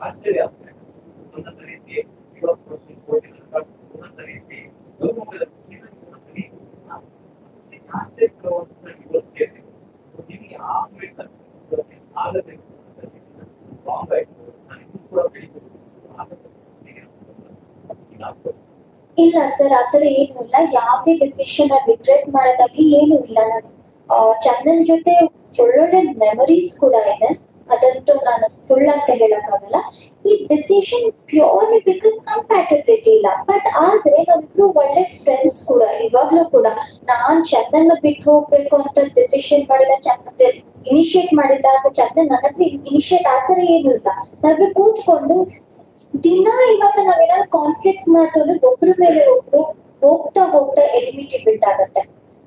ಆಶ್ಚರ್ಯ ಆಗ್ತದೆ ಒಂದೊಂದು ರೀತಿ ಒಂದೊಂದು ರೀತಿ ಆಶ್ಚರ್ಯ ನಿಮಗೆ ಆಗದೆ ಕೂಡ ಇಲ್ಲ ಸರ್, ಆತರ ಏನು ಇಲ್ಲ. ಯಾವ್ದೇ ಡಿಸಿಷನ್ ರಿಗ್ರೆಟ್ ಮಾಡೋದಾಗ್ಲಿ ಏನು ಇಲ್ಲ. ನಾನು ಚಂದನ್ ಜೊತೆ ಒಳ್ಳೊಳ್ಳೆ ಮೆಮರೀಸ್ ಕೂಡ ಇದೆ, ಅದಂತೂ ನಾನು ಸುಳ್ಳು ಅಂತ ಹೇಳಕ್ಕಾಗಲ್ಲ. ಈ ಡಿಸಿಷನ್ ಪ್ಯೂರ್ಲಿ ಬಿಕಾಸ್ ಕಂಪ್ಯಾಟಬಿಲಿಟಿ ಇಲ್ಲ, ಬಟ್ ಆದ್ರೆ ನಾವಿಬ್ರು ಒಳ್ಳೆ ಫ್ರೆಂಡ್ಸ್ ಕೂಡ ಇವಾಗ್ಲೂ ಕೂಡ. ನಾನ್ ಚಂದನ್ ಬಿಟ್ಟು ಹೋಗ್ಬೇಕು ಅಂತ ಡಿಸಿಷನ್ ಮಾಡಿಲ್ಲ, ಚಂದನ್ ಇನಿಶಿಯೇಟ್ ಮಾಡಿಲ್ಲ, ಅಥವಾ ಚಂದನ್ ನನ್ನ ಹತ್ರ ಇನಿಶಿಯೇಟ್ ಆತರ ಏನು ಇಲ್ಲ. ನಾವಿಬ್ರು ಕೂತ್ಕೊಂಡು ದಿನ ಇವಾಗ ನಾವೇನಾದ್ರು ಕಾನ್ಫ್ಲಿಕ್ಟ್ಸ್ ಮಾಡ್ಕೊಂಡ್ರೆ ಒಬ್ರ ಮೇಲೆ ಒಬ್ರು ಹೋಗ್ತಾ ಹೋಗ್ತಾ ಎಲಿಮಿಟಿ ಬಿಲ್ಡ್ ಆಗತ್ತೆ.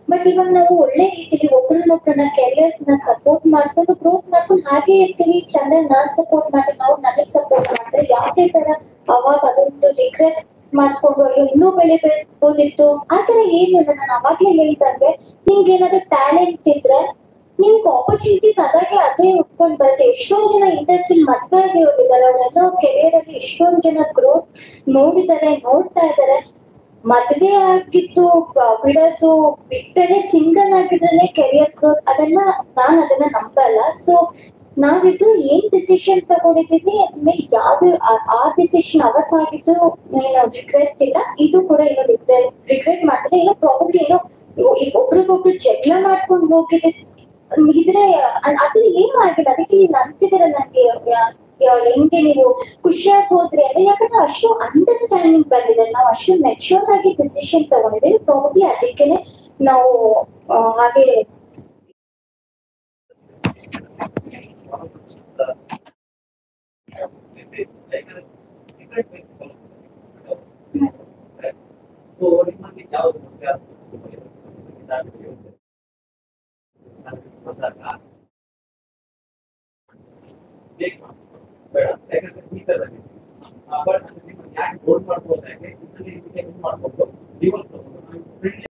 ಬಟ್ ಇವಾಗ ನಾವು ಒಳ್ಳೆ ರೀತಿಲಿ ಒಬ್ರನ್ನೊಬ್ರನ್ನ ಕೆರಿಯರ್ಸ್ ನ ಸಪೋರ್ಟ್ ಮಾಡ್ಕೊಂಡು ಗ್ರೋತ್ ಮಾಡ್ಕೊಂಡು ಹಾಗೆ ಇರ್ತೀವಿ. ಚಂದನ್ ನಾನ್ ಸಪೋರ್ಟ್ ಮಾಡ್ತೀನಿ, ನಾವು ನನಗ್ ಸಪೋರ್ಟ್ ಮಾಡ್ತಾರೆ. ಯಾವುದೇ ತರ ಅವಾಗ ಅದೊಂದು ರಿಗ್ರೆಟ್ ಮಾಡ್ಕೊಂಡು ಅಯ್ಯೋ ಇನ್ನೂ ಬೆಳಿಬೋದಿತ್ತು ಆತರ ಏನು ಇಲ್ಲ. ನಾನು ಅವಾಗ್ಲೇ ಹೇಳಿದಂಗೆ ನಿಮ್ಗೆ ಏನಾದ್ರು ಟ್ಯಾಲೆಂಟ್ ಇದ್ರೆ ನಿಮ್ಗೆ ಆಪರ್ಚುನಿಟೀಸ್ ಅದೇ ಉಟ್ಕೊಂಡ್ ಬರುತ್ತೆ. ಎಷ್ಟೊಂದ್ ಜನ ಇಂಡಸ್ಟ್ರಿ ಮದ್ವೆ ಆಗಿರೋದಿದ್ದಾರೆ, ಅವರೆಲ್ಲ ಕೆರಿಯರ್ ಅಲ್ಲಿ ಎಷ್ಟೊಂದ್ ಜನ ಗ್ರೋತ್ ನೋಡಿದ್ದಾರೆ, ನೋಡ್ತಾ ಇದ್ದಾರೆ. ಮದ್ವೆ ಆಗಿದ್ದು ಬಿಡೋದು ಬಿಟ್ಟರೆ ಸಿಂಗಲ್ ಆಗಿದ್ರೆ ಕೆರಿಯರ್ ಗ್ರೋತ್ ಅದನ್ನ ನಂಬಲ್ಲ. ಸೊ ನಾವಿಬ್ರು ಏನ್ ಡಿಸಿಷನ್ ತಗೊಂಡಿದೀವಿ ಅದ್ಮೇಲೆ ಯಾವ್ದು ಆ ಡಿಸಿಷನ್ ಅವತ್ತಾಗಿದ್ದು ಏನು ರಿಗ್ರೆಟ್ ಇಲ್ಲ. ಇದು ಕೂಡ ಏನು ರಿಗ್ರೆಟ್ ಮಾಡ್ತಿದೆ. ಏನೋ ಪ್ರಾಬಬ್ಲಿ ಏನೋ ಒಬ್ರಿಗೊಬ್ರು ಜಗಳ ಮಾಡ್ಕೊಂಡು ಹೋಗಿದ್ರೆ ಅದ್ರ ಏನು ಆಗಿಲ್ಲ. ಅದಕ್ಕೆ ನೀವು ಅಂತಿದ್ದೀರ ನಂಗೆ ಹೆಂಗೆ ನೀವು ಖುಷಿಯಾಗಿ ಹೋದ್ರಿ ಅಂದ್ರೆ ಯಾಕಂದ್ರೆ ಅಷ್ಟು ಅಂಡರ್ಸ್ಟ್ಯಾಂಡಿಂಗ್ ಬಂದಿದೆ, ನಾವು ಅಷ್ಟು ಮೆಚೂರ್ ಆಗಿ ಡಿಸಿಷನ್ ತಗೊಂಡಿದ್ದೀವಿ. ಪ್ರಾಬಬ್ಲಿ ಅದಕ್ಕೇನೆ ನಾವು ಹಾಗೆ ಬೇಡ ಯಾಕಂದ್ರೆ ಈ ತರದಲ್ಲಿ ಬಟ್ ಯಾಕೆ ಗೋಲ್ ಮಾಡ್ಬೋದು, ಯಾಕೆ ಮಾಡ್ಬೋದು ಇವತ್ತು